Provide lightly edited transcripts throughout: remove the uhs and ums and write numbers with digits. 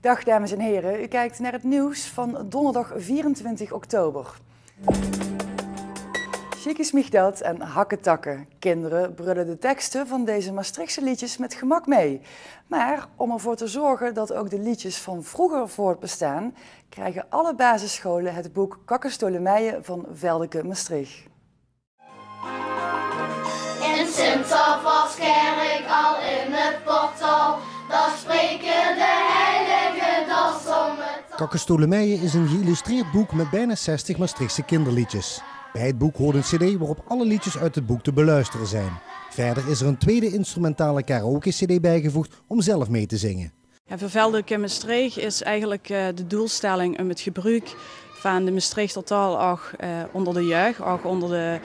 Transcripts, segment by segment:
Dag dames en heren, u kijkt naar het nieuws van donderdag 24 oktober. Chic is mich dat en hakketakken. Kinderen brullen de teksten van deze Maastrichtse liedjes met gemak mee. Maar om ervoor te zorgen dat ook de liedjes van vroeger voortbestaan, krijgen alle basisscholen het boek Kakkestolemije van Veldeke Maastricht. In Sint-Alphonskerk al in het portaal, daar spreken de heilige dalsongen. Kakkestolemije is een geïllustreerd boek met bijna 60 Maastrichtse kinderliedjes. Bij het boek hoort een cd waarop alle liedjes uit het boek te beluisteren zijn. Verder is er een tweede instrumentale karaoke-cd bijgevoegd om zelf mee te zingen. Ja, voor Veldeke Maastricht is eigenlijk de doelstelling om het gebruik van de Maastrichter taal ook onder de jeugd, ook onder de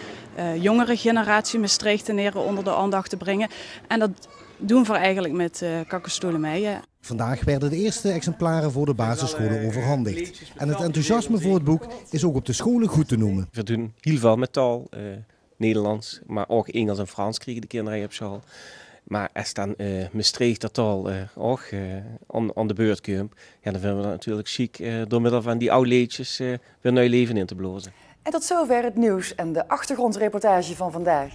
jongere generatie Maastrichtenaren onder de aandacht te brengen. En dat doen we eigenlijk met Kakkestolemije. Vandaag werden de eerste exemplaren voor de basisscholen overhandigd. En het enthousiasme voor het boek is ook op de scholen goed te noemen. We doen heel veel met taal, Nederlands, maar ook Engels en Frans krijgen de kinderen op school. Maar als dan Maastrichter taal ook aan de beurt komt, ja, dan vinden we dat natuurlijk chic door middel van die oude liedjes weer nieuw leven in te blozen. En tot zover het nieuws en de achtergrondreportage van vandaag.